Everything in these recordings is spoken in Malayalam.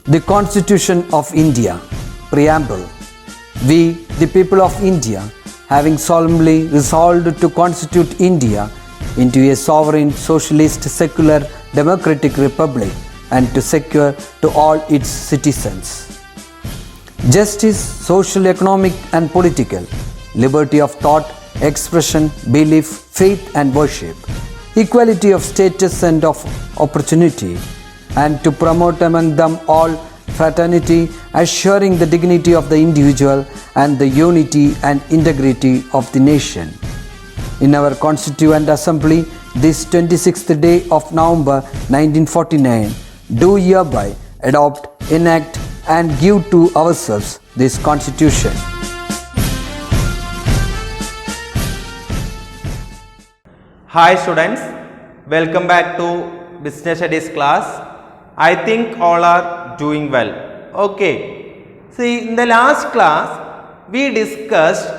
The Constitution of India, Preamble. We, the people of India, having solemnly resolved to constitute India into a sovereign, socialist, secular, democratic republic and to secure to all its citizens justice, social, economic and political, liberty of thought, expression, belief, faith and worship, equality of status and of opportunity, and to promote among them all fraternity, assuring the dignity of the individual and the unity and integrity of the nation. In our Constituent Assembly, this 26th day of November 1949, do hereby adopt, enact and give to ourselves this Constitution. Hi students, welcome back to Business Studies class. I think all are doing well. Okay, see, in the last class we discussed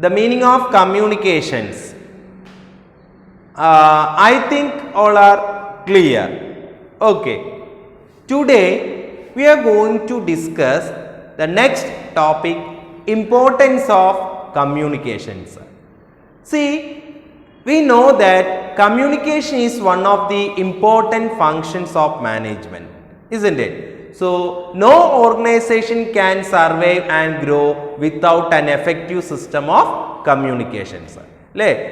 the meaning of communications. I think all are clear. Okay, today we are going to discuss the next topic, importance of communications. See, we know that communication is one of the important functions of management, isn't it? So, no organization can survive and grow without an effective system of communications.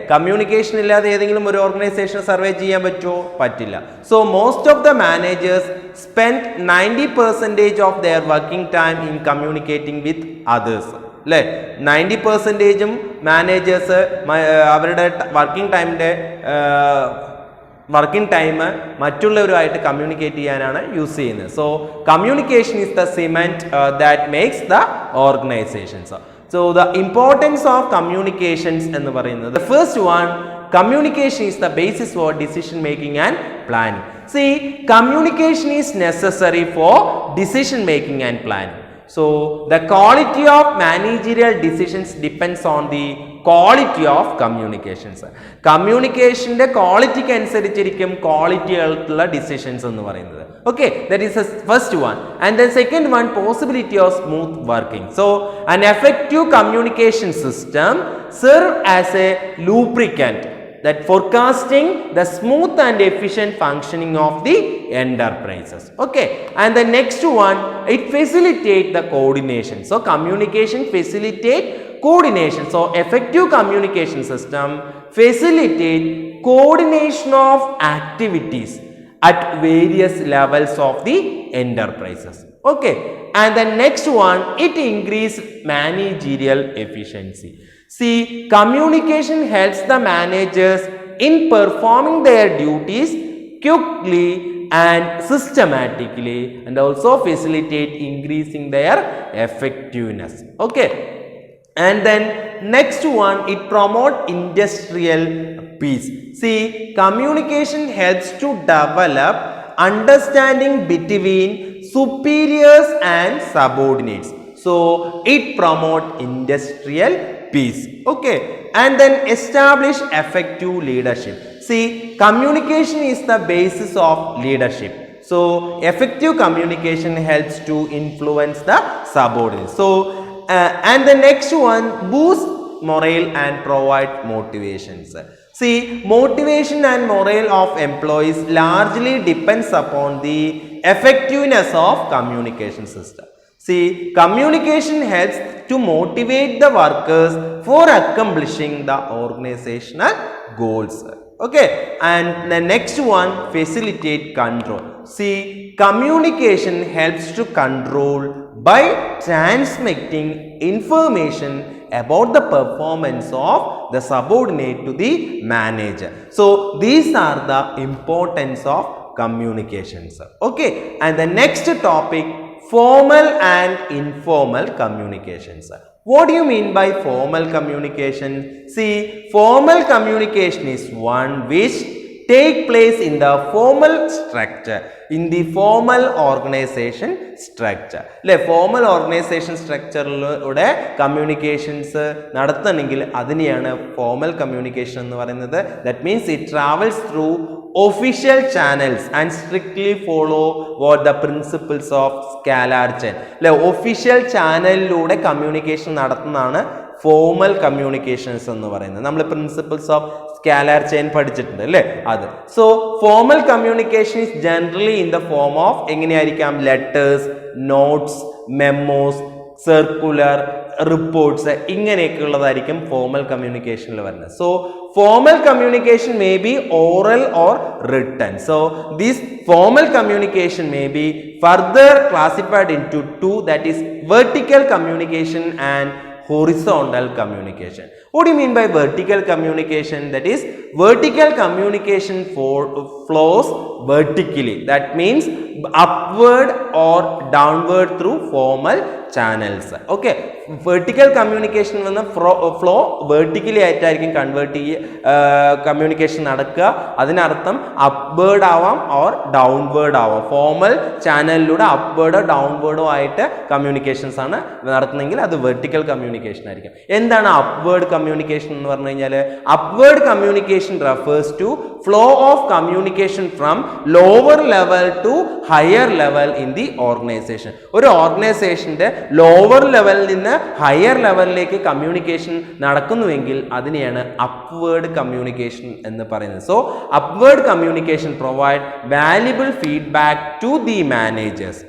Communication illade edengilum oru organization survive cheyan pattumo pattilla. So most of the managers spend 90% of their working time in communicating with others. 90% managers അവരുടെ വർക്കിംഗ് ടൈം മറ്റുള്ളവരുമായിട്ട് കമ്മ്യൂണിക്കേറ്റ് ചെയ്യാനാണ് യൂസ് ചെയ്യുന്നത്. So communication is the cement that makes the organisations. So the importance of communications എന്ന് പറയുന്നത്, the first one, communication is the basis for decision making and planning. See, communication is necessary for decision making and planning. So the quality of managerial decisions depends on the quality of communications. Communication quality ക്ക് അനുസരിച്ചിരിക്കും quality ആയിട്ടുള്ള decisions എന്ന് പറയുന്നത്. Okay, that is the first one. And the second one, possibility of smooth working. So an effective communication system serve as a lubricant that forecasting the smooth and efficient functioning of the enterprises. Okay, and the next one, it facilitate the coordination. So communication facilitate coordination. So effective communication system facilitate coordination of activities at various levels of the enterprises. Okay, and the next one, it increase managerial efficiency. See, communication helps the managers in performing their duties quickly and systematically, and also facilitate increasing their effectiveness. Okay, and then next one, it promote industrial peace. See, communication helps to develop understanding between superiors and subordinates. So it promote industrial peace. Okay, and then establish effective leadership. See, communication is the basis of leadership. So effective communication helps to influence the subordinates. So and the next one, boost morale and provide motivations. See, motivation and morale of employees largely depends upon the effectiveness of communication system. See, communication helps to motivate the workers for accomplishing the organizational goals. Okay, and the next one, facilitate control. See, communication helps to control by transmitting information about the performance of the subordinate to the manager. So these are the importance of communications. Okay, and the next topic, formal and informal communications. What do you mean by formal communication? See, formal communication is one which take place in the formal structure, in the formal organization structure. അല്ലെ, ഫോർമൽ ഓർഗനൈസേഷൻ സ്ട്രക്ചറിലൂടെ കമ്മ്യൂണിക്കേഷൻസ് നടത്തണമെങ്കിൽ അതിനെയാണ് ഫോർമൽ കമ്മ്യൂണിക്കേഷൻ എന്ന് പറയുന്നത്. That means it travels through official channels and strictly follow what the principles of scalar chain. അല്ലെ, ഒഫീഷ്യൽ ചാനലിലൂടെ കമ്മ്യൂണിക്കേഷൻ നടത്തുന്നതാണ് ഫോർമൽ കമ്മ്യൂണിക്കേഷൻസ് എന്ന് പറയുന്നത്. നമ്മൾ പ്രിൻസിപ്പിൾസ് ഓഫ് സ്കാലാർ ചെയിൻ പഠിച്ചിട്ടുണ്ട് അല്ലേ, അത്. So formal communication is generally in the form of എങ്ങനെയായിരിക്കാം, letters, notes, memos, circular, reports, ഇങ്ങനെയൊക്കെ ഉള്ളതായിരിക്കും ഫോർമൽ കമ്മ്യൂണിക്കേഷനിൽ വരുന്നത്. So formal communication may be oral or written. So this formal communication may be further classified into two, that is vertical communication and horizontal communication. What do you mean by vertical communication? That is vertical communication flows vertically. That means upward or downward through formal channels. Okay, vertical communication വന്ന ഫ്ലോ വെർട്ടിക്കലി ആയിട്ടായിരിക്കും കമ്മ്യൂണിക്കേഷൻ നടക്കുക. അതിനർത്ഥം അപ്വേർഡ് ആവാം ഓർ ഡൗൺവേർഡ് ആവാം. ഫോർമൽ ചാനലിലൂടെ അപ്വേർഡോ ഡൗൺവേർഡോ ആയിട്ട് കമ്മ്യൂണിക്കേഷൻസ് ആണ് നടത്തുന്നതെങ്കിൽ അത് വെർട്ടിക്കൽ കമ്മ്യൂണിക്കേഷൻ ആയിരിക്കും. എന്താണ് അപ്വേർഡ് കമ്മ്യൂണിക്കേഷൻ എന്ന് പറഞ്ഞു കഴിഞ്ഞാൽ, upward communication refers to flow of communication from lower level to higher level in the organisation. ഒരു ഓർഗനൈസേഷന്റെ ലോവർ ലെവലിൽ നിന്ന് ഹയർ ലെവലിലേക്ക് കമ്മ്യൂണിക്കേഷൻ നടക്കുന്നുവെങ്കിൽ അതിനെയാണ് അപ്വേർഡ് കമ്മ്യൂണിക്കേഷൻ എന്ന് പറയുന്നത്. So upward communication provide valuable feedback to the managers.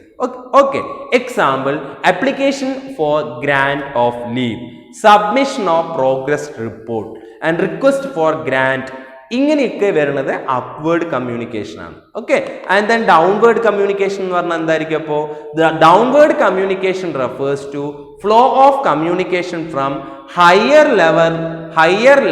Okay, example, application for grant of leave, submission of progress report and request for grant. ഇങ്ങനെയൊക്കെ വരുന്നത് അപ്വേർഡ് കമ്മ്യൂണിക്കേഷൻ ആണ്. Okay, and then downward communication എന്ന് പറഞ്ഞാൽ എന്തായിരിക്കും? അപ്പോൾ downward communication refers to flow of communication from higher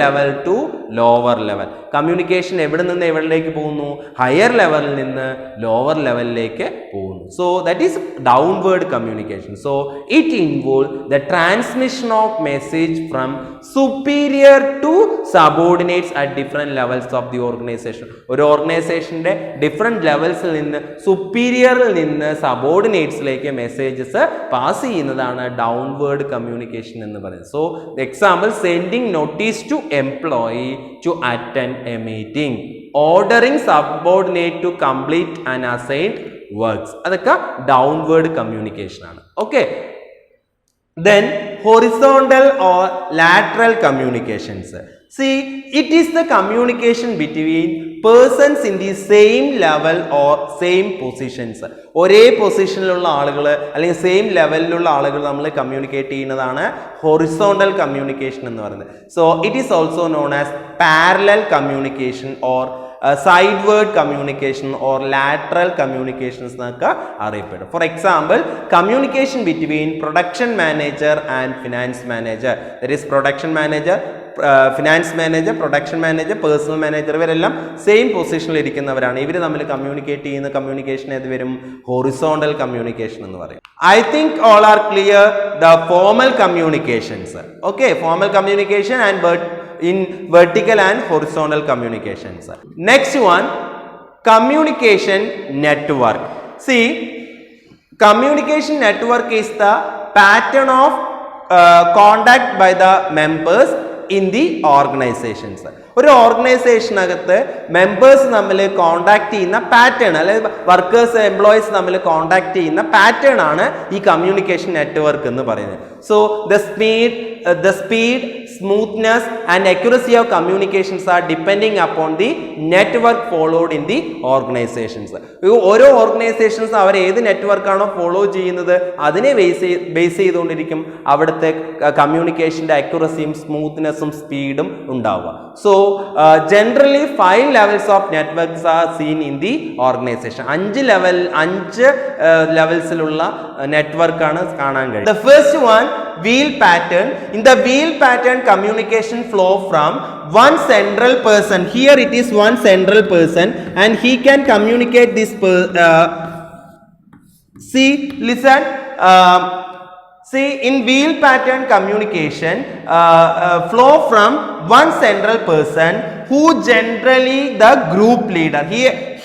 level to lower level. Communication എവിടെ നിന്ന് എവിടേക്ക് പോകുന്നു? ഹയർ ലെവലിൽ നിന്ന് ലോവർ ലെവലിലേക്ക് പോകുന്നു. So that is downward communication. So it involve the transmission of message from superior to subordinates at different levels of the organisation. ഒരു ഓർഗനൈസേഷന്റെ ഡിഫറെന്റ് ലെവൽസിൽ നിന്ന്, സുപ്പീരിയറിൽ നിന്ന് സബോർഡിനേറ്റ്സിലേക്ക് മെസ്സേജസ് പാസ് ചെയ്യുന്നതാണ് ഡൗൺവേർഡ് കമ്മ്യൂണിക്കേഷൻ എന്ന് പറയുന്നത്. So example, sending notice to employee to attend a meeting, ordering subordinate to complete an assigned works. അതൊക്കെ ഡൗൺവേർഡ് കമ്മ്യൂണിക്കേഷൻ ആണ്. Okay, then horizontal or lateral communications. See, it is the communication between persons in the same level or same positions. ഒരേ പൊസിഷനിലുള്ള ആളുകൾ അല്ലെങ്കിൽ സെയിം ലെവലിലുള്ള ആളുകൾ നമ്മൾ കമ്മ്യൂണിക്കേറ്റ് ചെയ്യുന്നതാണ് ഹൊറിസോണ്ടൽ കമ്മ്യൂണിക്കേഷൻ എന്ന് പറയുന്നത്. So it is also known as parallel communication or sideward communication or lateral communications എന്നൊക്കെ അറിയപ്പെടും. For example, communication between production manager and finance manager. That is production manager, finance manager, production manager, personnel manager, ഇവരെല്ലാം സെയിം പൊസിഷനിൽ ഇരിക്കുന്നവരാണ്. ഇവർ തമ്മിൽ കമ്മ്യൂണിക്കേറ്റ് ചെയ്യുന്ന കമ്മ്യൂണിക്കേഷൻ ഏത് വരും? ഹൊറിസോണ്ടൽ കമ്മ്യൂണിക്കേഷൻ എന്ന് പറയും. I think all are clear the formal communications. Okay, formal communication and in vertical and horizontal communications. Next one, communication network. See, communication network is the pattern of contact by the members in the organizations. ഒരു ഓർഗനൈസേഷനകത്ത് മെമ്പേഴ്സ് തമ്മിൽ കോണ്ടാക്ട് ചെയ്യുന്ന പാറ്റേൺ, അല്ലെങ്കിൽ വർക്കേഴ്സ് എംപ്ലോയീസ് തമ്മിൽ കോണ്ടാക്ട് ചെയ്യുന്ന പാറ്റേൺ ആണ് ഈ കമ്മ്യൂണിക്കേഷൻ നെറ്റ്വർക്ക് എന്ന് പറയുന്നത്. So the speed, smoothness and accuracy of communications are depending upon the network followed in the organizations. ഓരോ ഓർഗനൈസേഷൻസ് അവർ ഏത് നെറ്റ്വർക്കാണോ ഫോളോ ചെയ്യുന്നത് അതിനെ ബേസ് ചെയ്തുകൊണ്ടിരിക്കും അവിടുത്തെ കമ്മ്യൂണിക്കേഷൻ്റെ അക്യുറസിയും സ്മൂത്ത്നെസ്സും സ്പീഡും ഉണ്ടാവുക. So generally 5 levels of networks are seen in the organisation. 5 ലെവൽസിലുള്ള നെറ്റ്വർക്കാണ് കാണാൻ കഴിയും. The first one, wheel pattern. In the wheel pattern, communication flow from one central person. Here it is one central person and he can communicate this see, listen, see, in wheel pattern communication flow from one central person. who generally the group leader.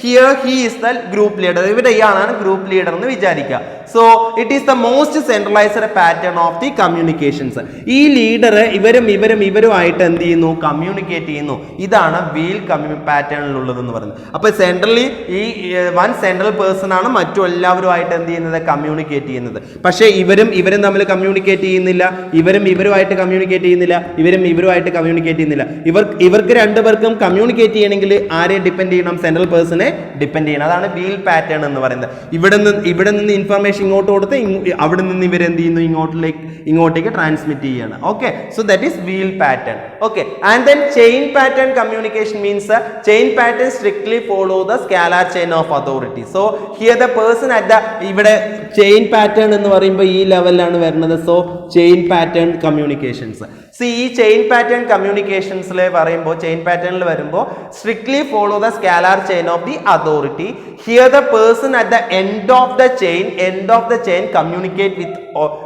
Here he is the group leader. ഇവിടെ ഇയാളാണ് ഗ്രൂപ്പ് ലീഡർ എന്ന് വിചാരിക്കുക. So it is the most centralised pattern of the communications. ഈ ലീഡർ ഇവരുമായിട്ട് എന്ത് ചെയ്യുന്നു, കമ്മ്യൂണിക്കേറ്റ് ചെയ്യുന്നു. ഇതാണ് വീൽ പാറ്റേണിലുള്ളത് എന്ന് പറയുന്നത്. അപ്പൊ സെൻട്രലി ഈ വൺ സെൻട്രൽ പേഴ്സൺ ആണ് മറ്റു എല്ലാവരുമായിട്ട് എന്ത് ചെയ്യുന്നത്, കമ്മ്യൂണിക്കേറ്റ് ചെയ്യുന്നത്. പക്ഷേ ഇവരും തമ്മിൽ കമ്മ്യൂണിക്കേറ്റ് ചെയ്യുന്നില്ല, ഇവരുമായിട്ട് കമ്മ്യൂണിക്കേറ്റ് ചെയ്യുന്നില്ല, ഇവരുമായിട്ട് കമ്മ്യൂണിക്കേറ്റ് ചെയ്യുന്നില്ല. ഇവർക്ക് രണ്ടുപേർക്കും കമ്മ്യൂണിക്കേറ്റ് ചെയ്യണമെങ്കിൽ ആരെ ഡിപ്പെൻഡ് ചെയ്യണം, സെൻട്രൽ പേഴ്സണെ ഡിപ്പെൻഡ് ചെയ്യണം. അതാണ് വീൽ പാറ്റേൺ എന്ന് പറയുന്നത്. ഇവിടെ നിന്ന് ഇൻഫർമേഷൻ ഇങ്ങോട്ട് കൊടുത്ത് അവിടെ നിന്ന് ഇവരെന്ത് ചെയ്യുന്നു, ഇങ്ങോട്ടേക്ക് ട്രാൻസ്മിറ്റ് ചെയ്യാണ്. Okay, so that is wheel pattern. Okay, and then chain pattern communication means chain pattern strictly follow the scalar chain of authority. So here the person at the, ഇവിടെ ചെയിൻ പാറ്റേൺ എന്ന് പറയുമ്പോൾ ഈ ലെവലിലാണ് വരുന്നത്. So chain pattern communications. ഈ ചെയിൻ പാറ്റേൺ കമ്മ്യൂണിക്കേഷൻസിൽ പറയുമ്പോൾ, ചെയിൻ പാറ്റേണിൽ വരുമ്പോൾ strictly follow the scalar chain of the authority. Here the person at the end of the chain communicate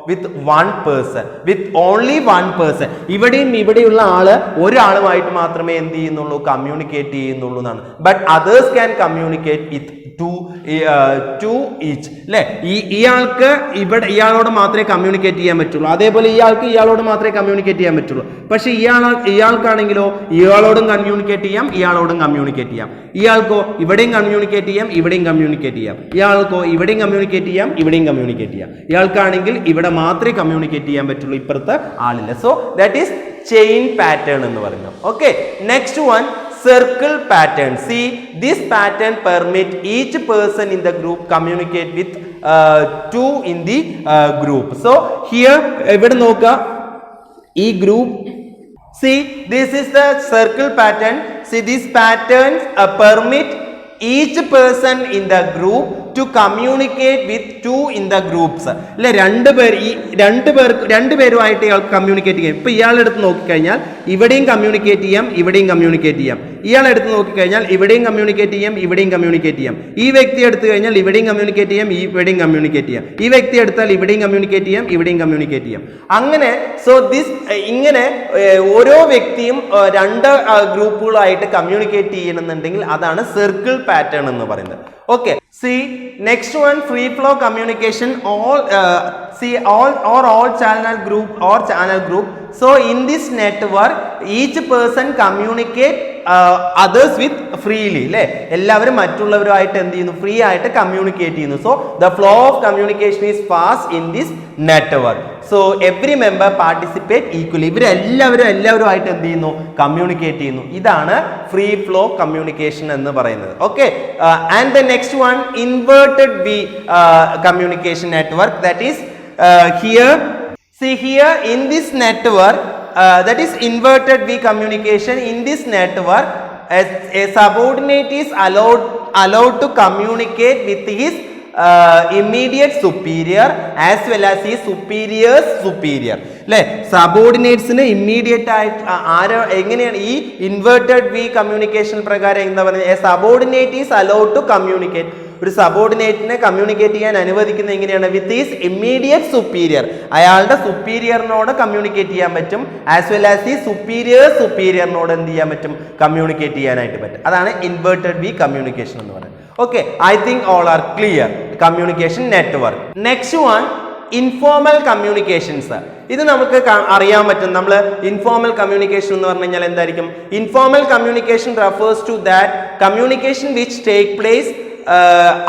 with one person, with only one person. ഇവിടെയുള്ള ആള് ഒരാളുമായിട്ട് മാത്രമേ എന്ത് ചെയ്യുന്നുള്ളൂ, കമ്മ്യൂണിക്കേറ്റ് ചെയ്യുന്നുള്ളൂ എന്നാണ്. But others can communicate with to each. അല്ലെ, ഇയാൾക്ക് ഇയാളോട് മാത്രമേ കമ്മ്യൂണിക്കേറ്റ് ചെയ്യാൻ പറ്റുള്ളൂ, അതേപോലെ ഇയാളോട് മാത്രമേ കമ്മ്യൂണിക്കേറ്റ് ചെയ്യാൻ പറ്റുള്ളൂ. പക്ഷെ ഇയാൾക്കാണെങ്കിലോ ഇയാളോടും കമ്മ്യൂണിക്കേറ്റ് ചെയ്യാം, ഇയാളോടും കമ്മ്യൂണിക്കേറ്റ് ചെയ്യാം. ഇയാൾക്കോ ഇവിടെയും കമ്മ്യൂണിക്കേറ്റ് ചെയ്യാം, ഇവിടെയും കമ്മ്യൂണിക്കേറ്റ് ചെയ്യാം. ഇയാൾക്കോ ഇവിടെയും കമ്മ്യൂണിക്കേറ്റ് ചെയ്യാം, ഇവിടെയും കമ്മ്യൂണിക്കേറ്റ് ചെയ്യാം. ഇയാൾക്കാണെങ്കിൽ ഇവിടെ മാത്രമേ കമ്മ്യൂണിക്കേറ്റ് ചെയ്യാൻ പറ്റുള്ളൂ, ഇപ്പുറത്തെ ആളില്ല. So that is chain pattern എന്ന് പറയുന്നത്. Okay, next one, circle pattern. See, this pattern permit each person in the group communicate with two in the group. So here ഇവിടെ നോക്കുക, ഈ group, see this is the circle pattern. See, these patterns permit each person in the group to communicate with two in the groups. അല്ലെ, രണ്ടുപേരുമായിട്ട് ഇയാൾക്ക് കമ്മ്യൂണിക്കേറ്റ് ചെയ്യാം. ഇപ്പൊ ഇയാളെടുത്ത് നോക്കിക്കഴിഞ്ഞാൽ ഇവിടെയും കമ്മ്യൂണിക്കേറ്റ് ചെയ്യാം, ഇവിടെയും കമ്മ്യൂണിക്കേറ്റ് ചെയ്യാം. ഇയാളെടുത്ത് നോക്കിക്കഴിഞ്ഞാൽ ഇവിടെയും കമ്മ്യൂണിക്കേറ്റ് ചെയ്യാം, ഇവിടെയും കമ്മ്യൂണിക്കേറ്റ് ചെയ്യാം. ഈ വ്യക്തി എടുത്തു കഴിഞ്ഞാൽ ഇവിടെയും കമ്മ്യൂണിക്കേറ്റ് ചെയ്യാം, ഇവിടെയും കമ്മ്യൂണിക്കേറ്റ് ചെയ്യാം. ഈ വ്യക്തി എടുത്താൽ ഇവിടെയും കമ്മ്യൂണിക്കേറ്റ് ചെയ്യാം, ഇവിടെയും കമ്മ്യൂണിക്കേറ്റ് ചെയ്യാം. അങ്ങനെ ഇങ്ങനെ ഓരോ വ്യക്തിയും രണ്ട് ഗ്രൂപ്പുകളായിട്ട് കമ്മ്യൂണിക്കേറ്റ് ചെയ്യണമെന്നുണ്ടെങ്കിൽ അതാണ് സർക്കിൾ പാറ്റേൺ എന്ന് പറയുന്നത്. Okay, see next one, free flow communication. All channel group. So in this network each person communicate others with freely. അല്ലേ, എല്ലാവരും മറ്റുള്ളവരുമായിട്ട് എന്ത് ചെയ്യുന്നു, ഫ്രീ ആയിട്ട് കമ്മ്യൂണിക്കേറ്റ് ചെയ്യുന്നു. So the flow of communication is fast in this network. So every member participate equally. എല്ലാവരുമായിട്ട് എന്ത് ചെയ്യുന്നു, കമ്മ്യൂണിക്കേറ്റ് ചെയ്യുന്നു. ഇതാണ് ഫ്രീ ഫ്ലോ കമ്മ്യൂണിക്കേഷൻ എന്ന് പറയുന്നത്. Okay, and the next one, inverted V communication network. That is here in this network, that is inverted V communication. In this network, a subordinate is allowed to communicate with his immediate superior as well as his superior's superior. അല്ലെ, സബോർഡിനേറ്റ്സിന് ഇമ്മീഡിയറ്റ് ആയിട്ട് എങ്ങനെയാണ് ഈ ഇൻവേർട്ടഡ് വി കമ്മ്യൂണിക്കേഷൻ പ്രകാരം എന്താ പറയുന്നത്, a subordinate is allowed to communicate. ഒരു സബോർഡിനേറ്റിനെ കമ്മ്യൂണിക്കേറ്റ് ചെയ്യാൻ അനുവദിക്കുന്നത് എങ്ങനെയാണ്, വിത്ത് ഈസ് ഇമ്മീഡിയറ്റ് സുപ്പീരിയർ. അയാളുടെ സുപ്പീരിയറിനോട് കമ്മ്യൂണിക്കേറ്റ് ചെയ്യാൻ പറ്റും, ആസ് വെൽ ആസ് ഈ സുപ്പീരിയറിനോട് എന്ത് ചെയ്യാൻ പറ്റും, കമ്മ്യൂണിക്കേറ്റ് ചെയ്യാനായിട്ട് പറ്റും. അതാണ് ഇൻവേർട്ടഡ് വി കമ്മ്യൂണിക്കേഷൻ എന്ന് പറയുന്നത്. Okay, I think all are clear. Communication network. Next one, informal communications. ഇത് നമുക്ക് അറിയാൻ പറ്റും. നമ്മൾ ഇൻഫോർമൽ കമ്മ്യൂണിക്കേഷൻ എന്ന് പറഞ്ഞു കഴിഞ്ഞാൽ എന്തായിരിക്കും, informal communication refers to that communication which take place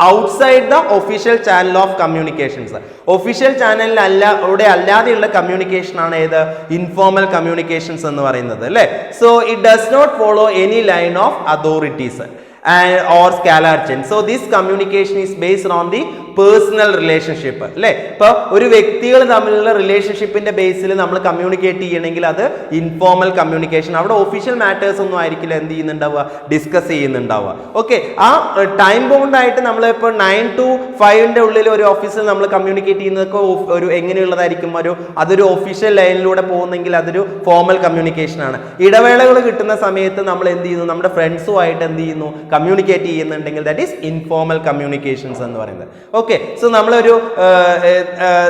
outside the official channel of communications. Official ചാനലിലൂടെ അല്ലാതെയുള്ള കമ്മ്യൂണിക്കേഷൻ ആണ് ഏത്, ഇൻഫോർമൽ കമ്മ്യൂണിക്കേഷൻസ് എന്ന് പറയുന്നത്. അല്ലേ, so it does not follow any line of authorities or scalar chain. So this communication is based on the personal relationship. അല്ലേ, ഇപ്പൊ ഒരു വ്യക്തികൾ തമ്മിലുള്ള റിലേഷൻഷിപ്പിന്റെ ബേസിൽ നമ്മൾ കമ്മ്യൂണിക്കേറ്റ് ചെയ്യണമെങ്കിൽ അത് ഇൻഫോർമൽ കമ്മ്യൂണിക്കേഷൻ. അവിടെ ഒഫീഷ്യൽ മാറ്റേഴ്സ് ഒന്നും ആയിരിക്കില്ല എന്ത് ചെയ്യുന്നുണ്ടാവുക, ഡിസ്കസ് ചെയ്യുന്നുണ്ടാവുക. ഓക്കെ, ആ ടൈം ബൗണ്ട് ആയിട്ട് നമ്മൾ ഇപ്പോൾ 9 to 5 ഉള്ളിൽ ഒരു ഓഫീസിൽ നമ്മൾ കമ്മ്യൂണിക്കേറ്റ് ചെയ്യുന്നതൊക്കെ ഒരു എങ്ങനെയുള്ളതായിരിക്കും, അതൊരു ഒഫീഷ്യൽ ലൈനിലൂടെ പോകുന്നെങ്കിൽ അതൊരു ഫോർമൽ കമ്മ്യൂണിക്കേഷൻ ആണ്. ഇടവേളകൾ കിട്ടുന്ന സമയത്ത് നമ്മൾ എന്ത് ചെയ്യുന്നു, നമ്മുടെ ഫ്രണ്ട്സുമായിട്ട് എന്ത് ചെയ്യുന്നു, കമ്മ്യൂണിക്കേറ്റ് ചെയ്യുന്നുണ്ടെങ്കിൽ ദാറ്റ് ഈസ് ഇൻഫോർമൽ കമ്മ്യൂണിക്കേഷൻസ് എന്ന് പറയുന്നത്. ഓക്കെ, ഓക്കെ, സോ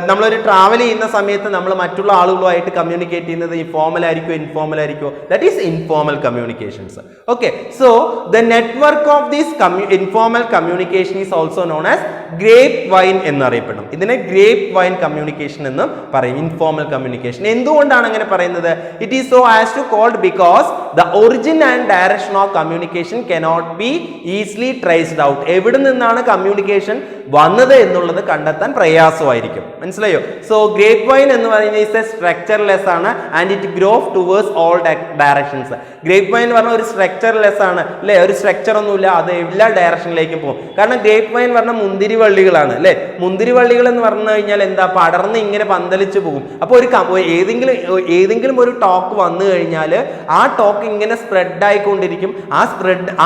നമ്മളൊരു ട്രാവൽ ചെയ്യുന്ന സമയത്ത് നമ്മൾ മറ്റുള്ള ആളുകളുമായിട്ട് കമ്മ്യൂണിക്കേറ്റ് ചെയ്യുന്നത് ഫോർമൽ ആയിരിക്കും ഇൻഫോർമൽ ആയിരിക്കും, that is informal communications. Okay, so the network of this informal communication is also known as grapevine എന്നറിയപ്പെടും. ഇതിനെ ഗ്രേപ്പ് വൈൻ കമ്മ്യൂണിക്കേഷൻ എന്നും പറയും, ഇൻഫോർമൽ കമ്മ്യൂണിക്കേഷൻ. എന്തുകൊണ്ടാണ് അങ്ങനെ പറയുന്നത്? It is so as to called because the origin and direction of communication cannot be easily traced out. എവിടെ നിന്നാണ് കമ്മ്യൂണിക്കേഷൻ വന്നത് എന്നുള്ളത് കണ്ടെത്താൻ പ്രയാസമായിരിക്കും. മനസ്സിലായോ? സോ ഗ്രേപ്പ് വൈൻ എന്ന് പറയുന്നത് ഇസ് എ സ്ട്രക്ചർലെസ് ആണ് and it grow towards all directions. Grapevine പറഞ്ഞ ഒരു സ്ട്രക്ചർലെസ് ആണ് അല്ലെ, ഒരു സ്ട്രക്ചർ ഒന്നുമില്ല, അത് എല്ലാ ഡയറക്ഷനിലേക്കും പോകും. കാരണം ഗ്രേപ്പ് വൈൻ പറഞ്ഞ മുന്തിരി വള്ളികളാണ് അല്ലെ. മുന്തിരി വള്ളികൾ എന്ന് പറഞ്ഞു കഴിഞ്ഞാൽ എന്താ, പടർന്ന് ഇങ്ങനെ പന്തലിച്ചു പോകും. അപ്പോൾ ഏതെങ്കിലും ഒരു ടോക്ക് വന്നു കഴിഞ്ഞാൽ ആ ടോക്ക് ഇങ്ങനെ സ്പ്രെഡ് ആയിക്കൊണ്ടിരിക്കും.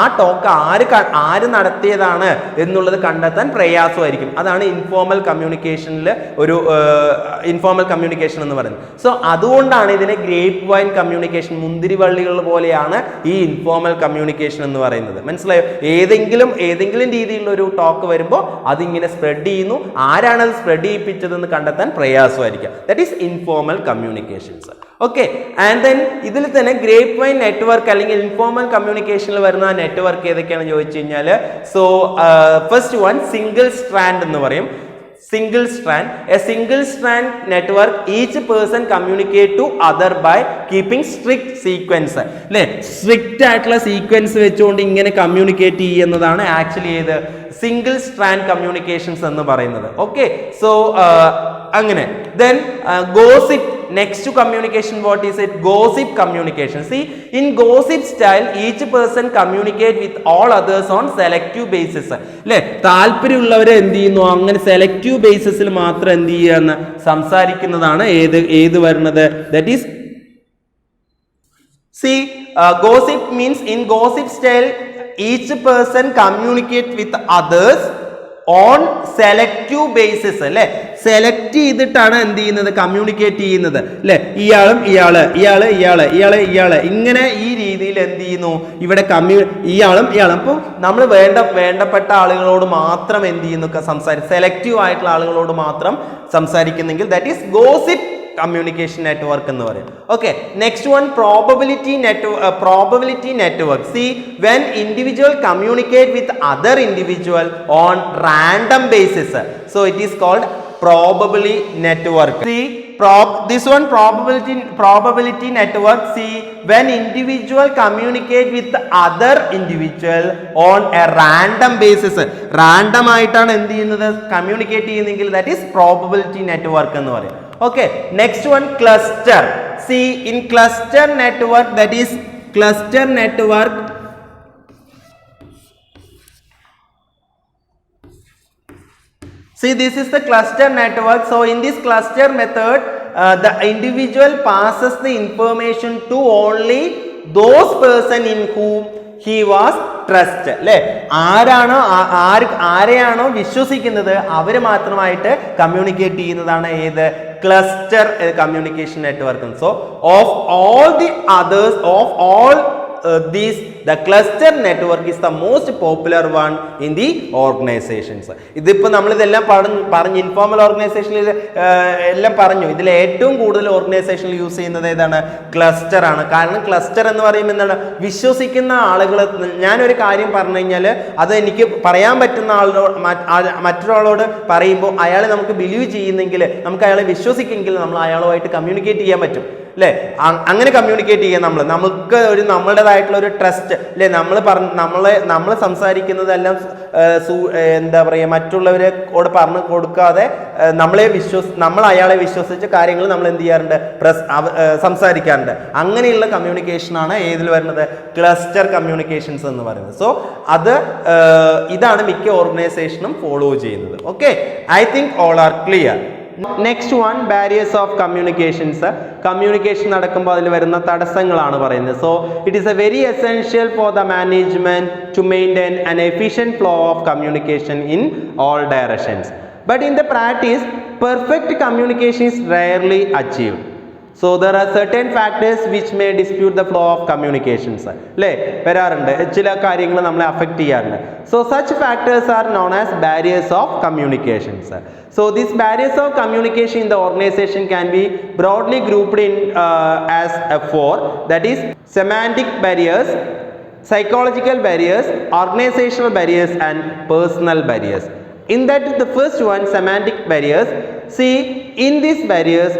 ആ ടോക്ക് ആര് നടത്തിയതാണ് എന്നുള്ളത് കണ്ടെത്താൻ പ്രയാസമായിരിക്കും. അതാണ് ഇൻഫോർമൽ കമ്മ്യൂണിക്കേഷനിൽ ഒരു ഇൻഫോർമൽ കമ്മ്യൂണിക്കേഷൻ എന്ന് പറയുന്നത്. സോ അതുകൊണ്ടാണ് ഇതിനെ ഗ്രേപ്പ് വൈൻ കമ്മ്യൂണിക്കേഷൻ, മുന്തിരി വള്ളികൾ പോലെയാണ് ഈ ഇൻഫോർമൽ കമ്മ്യൂണിക്കേഷൻ എന്ന് പറയുന്നത്. മനസ്സിലായോ? ഏതെങ്കിലും രീതിയിലുള്ള ഒരു ടോക്ക് വരുമ്പോൾ അതിങ്ങനെ സ്പ്രെഡ് ചെയ്യുന്നു. ആരാണ് അത് സ്പ്രെഡ് ചെയ്യിപ്പിച്ചതെന്ന് കണ്ടെത്താൻ പ്രയാസമായിരിക്കും. That is informal communications. Okay, and then ഇതിൽ തന്നെ ഗ്രേപ്പ് വൈൻ നെറ്റ്വർക്ക് അല്ലെങ്കിൽ ഇൻഫോർമൽ കമ്മ്യൂണിക്കേഷനിൽ വരുന്ന നെറ്റ്വർക്ക് ഏതൊക്കെയാണെന്ന് ചോദിച്ചു കഴിഞ്ഞാൽ, so first one single strand എന്ന് പറയും. Single strand, a single strand network, each person communicate to other by keeping strict sequence. അല്ലേ, സ്ട്രിക്റ്റ് ആയിട്ടുള്ള സീക്വൻസ് വെച്ചുകൊണ്ട് ഇങ്ങനെ കമ്മ്യൂണിക്കേറ്റ് ചെയ്യുന്നതാണ് ആക്ച്വലി ഏത് സിംഗിൾ സ്ട്രാൻഡ് കമ്മ്യൂണിക്കേഷൻസ് എന്ന് പറയുന്നത്. ഓക്കെ, സോ അങ്ങനെ then gossip, next to communication, what is it? Gossip communication. See, in gossip style each person communicate with all others on selective basis. അല്ലേ, താല്പര്യമുള്ളവരെ എന്ത് ചെയ്യുന്നു, അങ്ങനെ സെലക്റ്റീവ് ബേസിസിൽ മാത്രം എന്ത് ചെയ്യാന്ന് സംസാരിക്കുന്നതാണ് ഏത് വരുന്നത്. That is see, gossip means in gossip style each person communicate with others on selective basis. അല്ലെ, സെലക്ട് ചെയ്തിട്ടാണ് എന്ത് ചെയ്യുന്നത്, കമ്മ്യൂണിക്കേറ്റ് ചെയ്യുന്നത്. അല്ലെ, ഇയാളും ഇയാള് ഇങ്ങനെ ഈ രീതിയിൽ എന്ത് ചെയ്യുന്നു ഇവിടെ ഇയാളും. അപ്പോൾ നമ്മൾ വേണ്ടപ്പെട്ട ആളുകളോട് മാത്രം എന്ത് ചെയ്യുന്നു സെലക്റ്റീവ് ആയിട്ടുള്ള ആളുകളോട് മാത്രം സംസാരിക്കുന്നെങ്കിൽ that is gossip communication network എന്ന് പറയും. Okay, next one probability network. See, when individual communicate with other individual on random basis, so it is called probability network. See, this one probability network. See, when individual communicate with other individual on a random basis, random ആയിട്ടാണ് എന്ത് ചെയ്യുന്നത് കമ്മ്യൂണിക്കേറ്റ് ചെയ്യുന്നെങ്കിൽ that is probability network എന്ന് പറയും. Okay, next one cluster. See, in cluster network, that is cluster network, see, this is the cluster network. So in this cluster method, the individual passes the information to only those person in whom he was trust. അല്ലേ, ആരെയാണോ വിശ്വസിക്കുന്നത് അവർ മാത്രമായിട്ട് കമ്മ്യൂണിക്കേറ്റ് ചെയ്യുന്നതാണ് ഏത് cluster communication network. So of all the others of all these, the cluster network is the most popular one in the organizations. ഇതിപ്പോൾ നമ്മളിതെല്ലാം പറഞ്ഞു ഇൻഫോർമൽ ഓർഗനൈസേഷനിൽ എല്ലാം പറഞ്ഞു. ഇതിൽ ഏറ്റവും കൂടുതൽ ഓർഗനൈസേഷനിൽ യൂസ് ചെയ്യുന്നത് ഏതാണ്, ക്ലസ്റ്റർ ആണ്. കാരണം ക്ലസ്റ്റർ എന്ന് പറയുമ്പോൾ എന്താണ്, വിശ്വസിക്കുന്ന ആളുകൾ. ഞാനൊരു കാര്യം പറഞ്ഞു കഴിഞ്ഞാൽ അത് എനിക്ക് പറയാൻ പറ്റുന്ന മറ്റൊരാളോട് പറയുമ്പോൾ അയാളെ നമുക്ക് ബിലീവ് ചെയ്യുന്നെങ്കിൽ, നമുക്ക് അയാളെ വിശ്വസിക്കുമെങ്കിൽ നമ്മൾ അയാളുമായിട്ട് കമ്മ്യൂണിക്കേറ്റ് ചെയ്യാൻ പറ്റും. അല്ലേ, അങ്ങനെ കമ്മ്യൂണിക്കേറ്റ് ചെയ്യാൻ നമുക്ക് നമ്മളുടേതായിട്ടുള്ള ഒരു ട്രസ്റ്റ്. അല്ലേ, നമ്മൾ സംസാരിക്കുന്നതെല്ലാം എന്താ പറയുക മറ്റുള്ളവരെ പറഞ്ഞു കൊടുക്കാതെ നമ്മൾ അയാളെ വിശ്വസിച്ച കാര്യങ്ങൾ നമ്മൾ എന്ത് ചെയ്യാറുണ്ട്, സംസാരിക്കാറുണ്ട്. അങ്ങനെയുള്ള കമ്മ്യൂണിക്കേഷനാണ് ഏതിൽ വരുന്നത്, ക്ലസ്റ്റർ കമ്മ്യൂണിക്കേഷൻസ് എന്ന് പറയുന്നത്. സോ ഇതാണ് മിക്ക ഓർഗനൈസേഷനും ഫോളോ ചെയ്യുന്നത്. Okay, I think all are clear. Next one barriers of communications. Communication നടക്കുമ്പോൾ അതിൽ വരുന്ന തടസ്സങ്ങളാണ് പറയുന്നത്. So it is a very essential for the management to maintain an efficient flow of communication in all directions. But in the practice perfect communication is rarely achieved. So there are certain factors which may dispute the flow of communications. അല്ലേ വരാറുണ്ട്, ചില കാര്യങ്ങൾ നമ്മളെ അഫക്റ്റ് ചെയ്യാറുണ്ട്. So such factors are known as barriers of communications. So these barriers of communication in the organization can be broadly grouped in as four, that is semantic barriers, psychological barriers, organizational barriers and personal barriers. In that, the first one, semantic barriers. See, in these barriers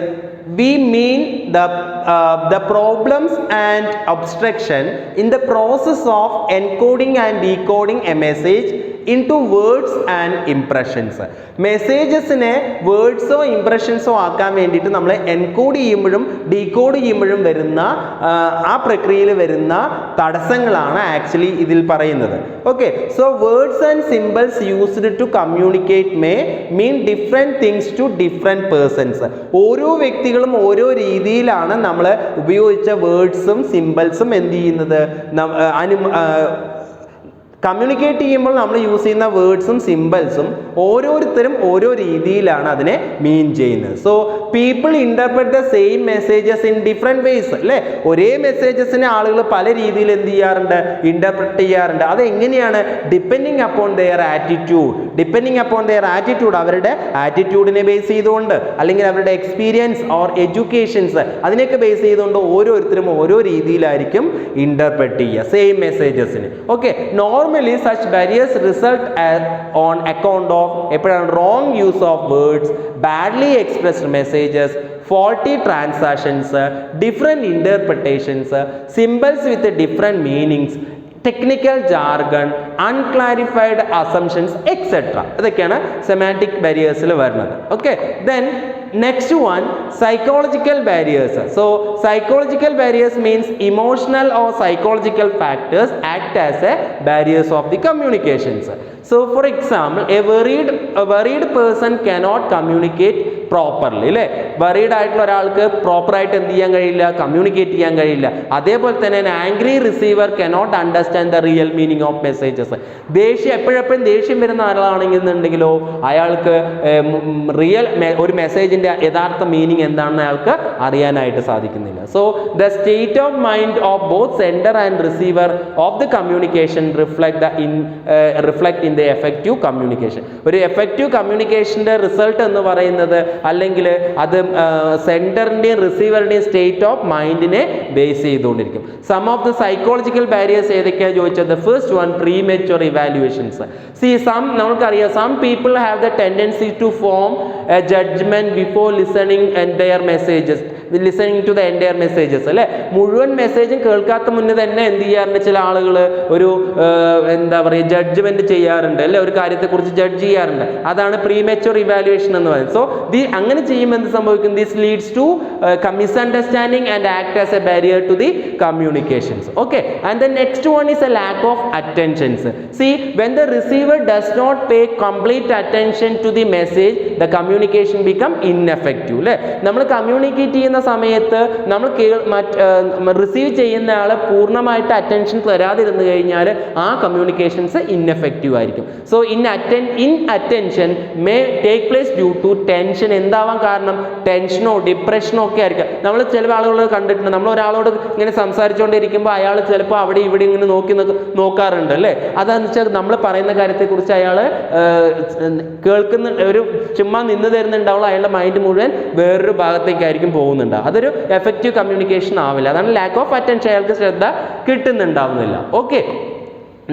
we mean the problems and obstruction in the process of encoding and decoding a message into words and impressions. മെസ്സേജസിനെ വേർഡ്സോ ഇംപ്രഷൻസോ ആക്കാൻ വേണ്ടിയിട്ട് നമ്മൾ എൻകോഡ് ചെയ്യുമ്പോഴും ഡീകോഡ് ചെയ്യുമ്പോഴും വരുന്ന ആ പ്രക്രിയയിൽ വരുന്ന തടസ്സങ്ങളാണ് ആക്ച്വലി ഇതിൽ പറയുന്നത്. Okay, so words and symbols used to communicate may mean different things to different persons. ഓരോ വ്യക്തികളും ഓരോ രീതിയിലാണ് നമ്മൾ ഉപയോഗിച്ച വേർഡ്സും സിംബൽസും എന്ത് ചെയ്യുന്നത്, കമ്മ്യൂണിക്കേറ്റ് ചെയ്യുമ്പോൾ നമ്മൾ യൂസ് ചെയ്യുന്ന വേർഡ്സും സിംബൽസും ഓരോരുത്തരും ഓരോ രീതിയിലാണ് അതിനെ മീൻ ചെയ്യുന്നത്. So people interpret the same messages in different ways. അല്ലേ, ഒരേ മെസ്സേജസിനെ ആളുകൾ പല രീതിയിൽ എന്ത് ചെയ്യാറുണ്ട്, ഇൻ്റർപ്രറ്റ് ചെയ്യാറുണ്ട്. അതെങ്ങനെയാണ്? Depending upon their attitude. Depending upon their attitude, അവരുടെ ആറ്റിറ്റ്യൂഡിനെ ബേസ് ചെയ്തുകൊണ്ട് അല്ലെങ്കിൽ അവരുടെ എക്സ്പീരിയൻസ് ഓർ എഡ്യൂക്കേഷൻസ് അതിനെയൊക്കെ ബേസ് ചെയ്തുകൊണ്ട് ഓരോരുത്തരും ഓരോ രീതിയിലായിരിക്കും ഇൻ്റർപ്രറ്റ് ചെയ്യുക സെയിം മെസ്സേജസിന്. Okay, Normally such barriers result on account of wrong use of words, badly expressed messages, faulty transactions, different interpretations, symbols with different meanings, technical jargon, unclarified assumptions, etc. ഇതൊക്കെയാണ് സെമാൻറ്റിക് ബാരിയേഴ്സിൽ വരുന്നത്. Okay, then next one, psychological barriers. So psychological barriers means emotional or psychological factors act as a barriers of the communications. So for example, a worried person cannot communicate properly. അല്ലേ, worried ആയിട്ടുള്ള ഒരാൾക്ക് പ്രോപ്പറായിട്ട് എന്ത് ചെയ്യാൻ കഴിയില്ല, കമ്മ്യൂണിക്കേറ്റ് ചെയ്യാൻ കഴിയില്ല. അതേപോലെ തന്നെ an angry receiver cannot understand the real meaning of messages. എപ്പോഴെപ്പോഴും ദേഷ്യം വരുന്ന ആളാണെന്നുണ്ടെങ്കിലോ അയാൾക്ക് റിയൽ ഒരു മെസ്സേജിൻ്റെ യഥാർത്ഥ മീനിങ് എന്താണെന്ന് അയാൾക്ക് അറിയാനായിട്ട് സാധിക്കുന്നില്ല. So the state of mind of both sender and receiver of the communication reflect in the effective communication. ഒരു എഫക്റ്റീവ് കമ്മ്യൂണിക്കേഷൻ്റെ റിസൾട്ട് എന്ന് പറയുന്നത് അല്ലെങ്കിൽ അത് സെൻഡറിൻ്റെയും റിസീവറിൻ്റെയും സ്റ്റേറ്റ് ഓഫ് മൈൻഡിനെ ബേസ് ചെയ്തുകൊണ്ടിരിക്കും. Some of the psychological barriers ഏതൊക്കെയാണ് ചോദിച്ചത്? The first one, premature evaluations. നമുക്കറിയാം, some people have the tendency to form a judgement before listening to the entire messages. അല്ലെ, മുഴുവൻ മെസ്സേജും കേൾക്കാത്ത മുന്നേ തന്നെ എന്ത് ചെയ്യാറുണ്ട്, ചില ആളുകൾ ഒരു എന്താ പറയുക ജഡ്ജ്മെന്റ് ചെയ്യാറുണ്ട്. അല്ലെ, ഒരു കാര്യത്തെക്കുറിച്ച് ജഡ്ജ് ചെയ്യാറുണ്ട്. അതാണ് പ്രീമച്വർ ഇവാലുവേഷൻ എന്ന് പറയുന്നത്. സോ അങ്ങനെ ചെയ്യുമ്പോൾ എന്ത് സംഭവിക്കും? This leads to misunderstanding and act as a barrier to the communications. Okay, and the next one is a lack of attentions. See, when the receiver does not pay complete attention to the message, the communication become ineffective. അല്ലേ, നമ്മൾ കമ്മ്യൂണിക്കേറ്റ് ചെയ്യുന്ന സമയത്ത് നമ്മൾ റിസീവ് ചെയ്യുന്ന ആളെ പൂർണ്ണമായിട്ട് അറ്റൻഷൻ തരാതിരുന്നു കഴിഞ്ഞാൽ ആ കമ്മ്യൂണിക്കേഷൻസ് ഇൻഎഫക്റ്റീവ് ആയിരിക്കും. So inattention may take place due to tension. എന്താവാൻ കാരണം? ടെൻഷനോ ഡിപ്രഷനോ ഒക്കെ ആയിരിക്കും. നമ്മൾ ചില ആളുകൾ കണ്ടിട്ടുണ്ട്, നമ്മൾ ഒരാളോട് ഇങ്ങനെ സംസാരിച്ചുകൊണ്ടിരിക്കുമ്പോൾ അയാൾ ചിലപ്പോൾ അവിടെ ഇവിടെ ഇങ്ങനെ നോക്കാറുണ്ട്. അല്ലേ, അതാണെന്ന് വെച്ചാൽ നമ്മൾ പറയുന്ന കാര്യത്തെക്കുറിച്ച് അയാൾ കേൾക്കുന്ന ഒരു ചുമ്മാ നിന്ന് തരുന്നുണ്ടാവുള്ളൂ, അയാളുടെ മൈൻഡ് മുഴുവൻ വേറൊരു ഭാഗത്തേക്കായിരിക്കും പോകുന്നുണ്ട്. അതൊരു എഫക്റ്റീവ് കമ്മ്യൂണിക്കേഷൻ ആവില്ല. അതാണ് ലാക്ക് ഓഫ് അറ്റൻഷൻ, അയാൾക്ക് ശ്രദ്ധ കിട്ടുന്നുണ്ടാവുന്നില്ല. Okay,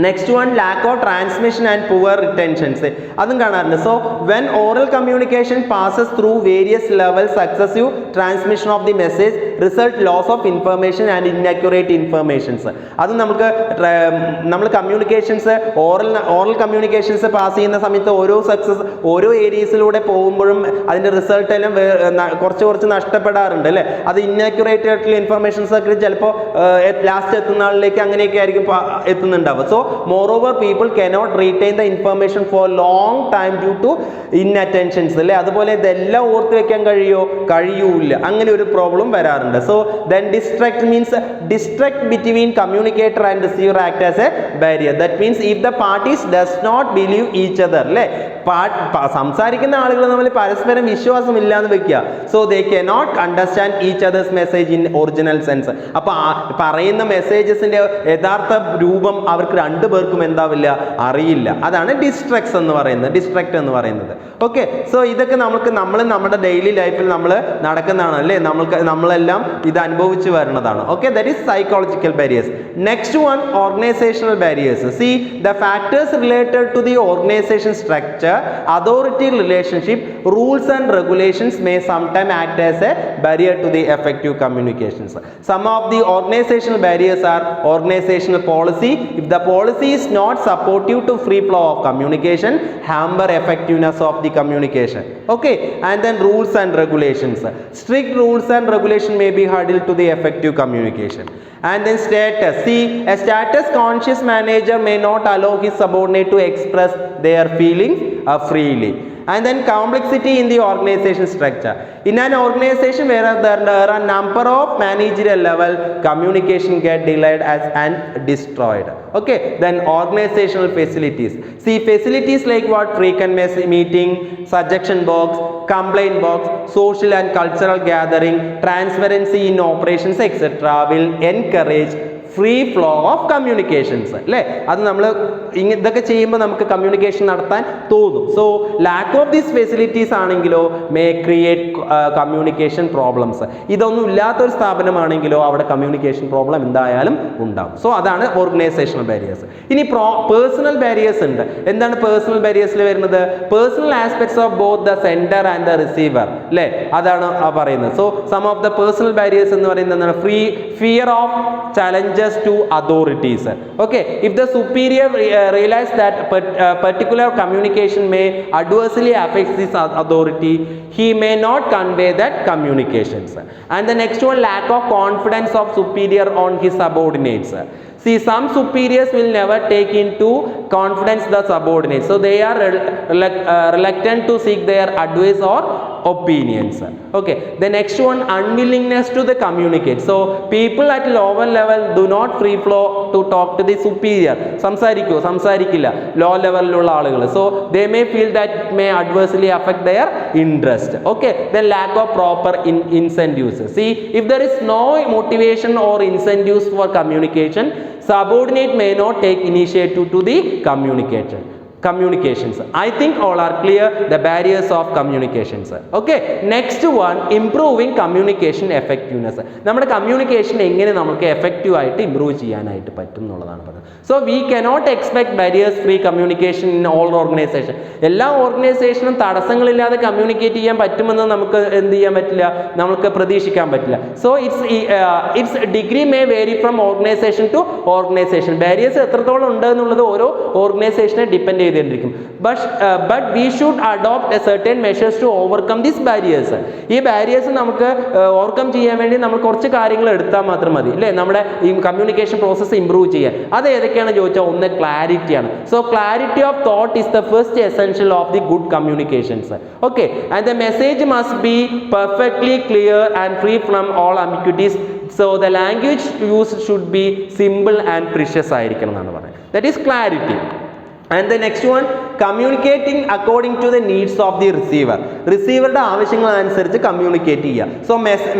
next one, lack of transmission and poor retentions. അതും കാണാറുണ്ട്. So when oral communication passes through various level successive transmission of the message result loss of information and inaccurate informations. അത് നമ്മൾ കമ്മ്യൂണിക്കേഷൻസ് ഓറൽ കമ്മ്യൂണിക്കേഷൻസ് പാസ് ചെയ്യുന്ന സമയത്ത് ഓരോ ഏരിയസിലൂടെ പോകുമ്പോഴും അതിൻ്റെ റിസൾട്ട് എല്ലാം കുറച്ച് നഷ്ടപ്പെടാറുണ്ട്. അല്ലേ, അത് ഇൻഅക്യുറേറ്റ് ആയിട്ടുള്ള ഇൻഫർമേഷൻസ് ഒക്കെ ചിലപ്പോൾ ലാസ്റ്റ് എത്തുന്ന ആളിലേക്ക് അങ്ങനെയൊക്കെ ആയിരിക്കും എത്തുന്നുണ്ടാവുക. So moreover people cannot retain the information for long time due to inattentions. അല്ലേ, അതുപോലെ ഇതെല്ലാം ഓർത്ത് വെക്കാൻ കഴിയൂല, അങ്ങനെ ഒരു പ്രോബ്ലം വരാറുണ്ട്. So then distract means distract between communicator and receiver act as a barrier. That means if the parties does not believe each other, അല്ലേ, സംസാരിക്കുന്ന ആളുകൾ തമ്മിൽ പരസ്പരം വിശ്വാസമില്ല എന്ന് വെക്കുക, so they cannot understand each others message in original sense. അപ്പൊ പറയുന്ന മെസ്സേജസിന്റെ യഥാർത്ഥ രൂപം അവർക്ക് രണ്ടുപേർക്കും എന്താവില്ല, അറിയില്ല. അതാണ് ഡിസ്ട്രക്ട് എന്ന് പറയുന്നത്. ഓക്കെ, സോ ഇതൊക്കെ നമ്മൾ നമ്മുടെ ഡെയിലി ലൈഫിൽ നമ്മൾ നടക്കുന്നതാണ്, അല്ലേ, നമ്മളെല്ലാം ഇത് അനുഭവിച്ചു വരുന്നതാണ്. Okay, that is psychological barriers. Next one, organisational barriers. See the factors related to the organisation structure, authority relationship, rules and regulations may sometimes act as a barrier to the effective communications. Some of the organizational barriers are organizational policy. If the policy is not supportive to free flow of communication, hamper effectiveness of the communication. Okay, and then rules and regulations. Strict rules and regulation may be hurdle to the effective communication. And then status. See, a status conscious manager may not allow his subordinate to express their feelings freely. And then complexity in the organization structure. In an organization where there are a number of managerial level, communication get delayed and destroyed. Okay, then organizational facilities. See, facilities like what? Frequent meeting, suggestion box, complaint box, social and cultural gathering, transparency in operations, etc. will encourage free flow of communications, അല്ലേ. അത് നമ്മൾ ഇതൊക്കെ ചെയ്യുമ്പോൾ നമുക്ക് കമ്മ്യൂണിക്കേഷൻ നടത്താൻ തോന്നും. So lack of these facilities ആണെങ്കിലോ മേ ക്രിയേറ്റ് കമ്മ്യൂണിക്കേഷൻ പ്രോബ്ലംസ്. ഇതൊന്നും ഇല്ലാത്തൊരു സ്ഥാപനമാണെങ്കിലോ അവിടെ കമ്മ്യൂണിക്കേഷൻ പ്രോബ്ലം എന്തായാലും ഉണ്ടാവും. സോ അതാണ് ഓർഗനൈസേഷണൽ ബാരിയേഴ്സ്. ഇനി പേഴ്സണൽ ബാരിയേഴ്സ് ഉണ്ട്. എന്താണ് പേഴ്സണൽ ബാരിയേഴ്സിൽ വരുന്നത്? Personal aspects of both the sender and the receiver, അല്ലേ, അതാണ് പറയുന്നത്. So some of the personal barriers എന്ന് പറയുന്നത് എന്താണ്? Fear of challenges to authorities. Okay, if the superior realize that particular communication may adversely affect this authority, he may not convey that communications. And the next one, lack of confidence of superior on his subordinates. See, some superiors will never take into confidence the subordinates, so they are reluctant to seek their advice or opinions. Okay, the next one, unwillingness to the communicate. So people at lower level do not free flow to talk to the superior. സംസാരിക്കില്ല ലോ ലെവലിലുള്ള ആളുകൾ. So they may feel that it may adversely affect their interest. Okay, then lack of proper incentives. See, if there is no motivation or incentives for communication, subordinate may not take initiative to the communications. I think all are clear, the barriers of communications. Okay, next one, improving communication effectiveness. നമ്മുടെ കമ്മ്യൂണിക്കേഷൻ എങ്ങനെ നമുക്ക് എഫക്റ്റീവ് ആയിട്ട് ഇംപ്രൂവ് ചെയ്യാനായിട്ട് പറ്റും എന്നുള്ളതാണ് പറയുന്നത്. So we cannot expect barriers free communication in all organisation. എല്ലാ ഓർഗനൈസേഷനും തടസ്സങ്ങളില്ലാതെ കമ്മ്യൂണിക്കേറ്റ് ചെയ്യാൻ പറ്റുമെന്ന് നമുക്ക് എന്ത് ചെയ്യാൻ പറ്റില്ല, നമുക്ക് പ്രതീക്ഷിക്കാൻ പറ്റില്ല. So its degree may vary from organisation to organisation. Barriers എത്രത്തോളം ഉണ്ട് എന്നുള്ളത് ഓരോ ഓർഗനൈസേഷനെ ഡിപ്പെൻഡ് ചെയ്തിരിക്കും. But we should adopt a certain measures to overcome these barriers. ഈ ബാരിയേഴ്സ് നമുക്ക് ഓവർകം ചെയ്യാൻ വേണ്ടി നമ്മൾ കുറച്ച് കാര്യങ്ങൾ എടുത്താൽ മാത്രം മതി, അല്ലേ, നമ്മുടെ ഈ കമ്മ്യൂണിക്കേഷൻ പ്രോസസ്സ് ഇംപ്രൂവ് ചെയ്യാൻ. അത് ഏതൊക്കെയാണ് ചോദിച്ചാൽ, ഒന്ന് ക്ലാരിറ്റിയാണ്. So clarity of thought is the first essential of the good communications. Okay, and the message must be perfectly clear and free from all ambiguities. So the language used should be simple and precious ആയിരിക്കണം എന്നാണ് പറയുന്നത്. That is clarity. And the next one, communicating according to the needs of the receiver. റിസീവറുടെ ആവശ്യങ്ങൾ അനുസരിച്ച് കമ്മ്യൂണിക്കേറ്റ് ചെയ്യുക. So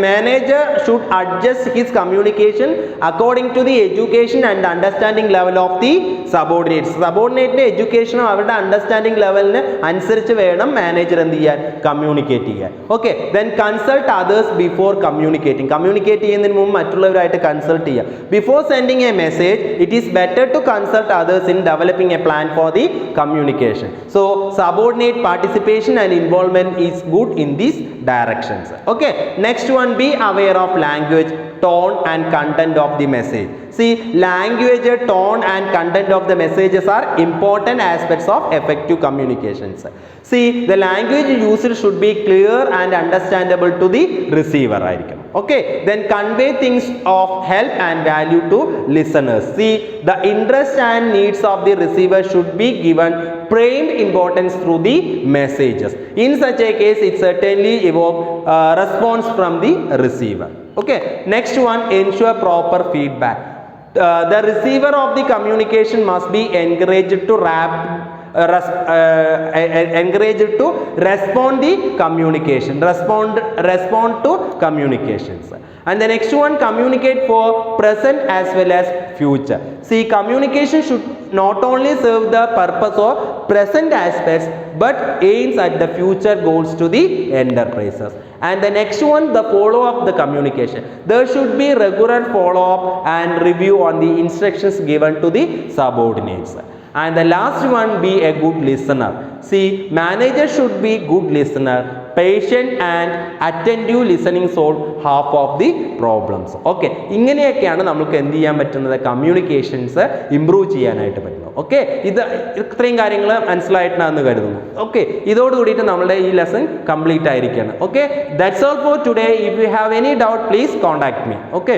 manager should adjust his communication according to the education and understanding level of the subordinates. സബോർഡിനേറ്റിന്റെ എഡ്യൂക്കേഷനും അവരുടെ അണ്ടർസ്റ്റാൻഡിംഗ് ലെവലിന് അനുസരിച്ച് വേണം മാനേജർ എന്ത് ചെയ്യാൻ, കമ്മ്യൂണിക്കേറ്റ് ചെയ്യാൻ. Okay, then consult others before communicating. Communicate ചെയ്യുന്നതിന് മുമ്പ് മറ്റുള്ളവരായിട്ട് കൺസൾട്ട് ചെയ്യുക. Before sending a message, it is better to consult others in developing a plan for the communication. So subordinate participation and involvement is good in these directions. Okay, next one, be aware of language, tone and content of the message. See, language, tone and content of the messages are important aspects of effective communications. See, the language used should be clear and understandable to the receiver ആയിരിക്കണം. Okay, then convey things of help and value to listeners. See, the interest and needs of the receiver should be given prime importance through the messages. In such a case, it certainly evoke response from the receiver. Okay, next one, ensure proper feedback. The receiver of the communication must be encouraged to encouraged to respond the communication, respond to communications. And the next one, communicate for present as well as future. See, communication should not only serve the purpose of present aspects but aims at the future goals to the enterprises. And the next one, the follow up the communication. There should be regular follow up and review on the instructions given to the subordinates. And the last one, be a good listener. See, manager should be good listener. Patient and attentive listening solve half of the problems. Okay, ഇങ്ങനെയൊക്കെയാണ് നമുക്ക് എന്ത് ചെയ്യാൻ പറ്റുന്നത്, കമ്മ്യൂണിക്കേഷൻസ് ഇംപ്രൂവ് ചെയ്യാനായിട്ട് പറ്റുന്നത്. ഓക്കെ, ഇത്രയും കാര്യങ്ങൾ മനസ്സിലായിട്ടാണെന്ന് കരുതുന്നു. ഓക്കെ, ഇതോടുകൂടിയിട്ട് നമ്മുടെ ഈ ലെസൺ കംപ്ലീറ്റ് ആയിരിക്കുകയാണ്. Okay, that's all for today. If you have any doubt please contact me. Okay.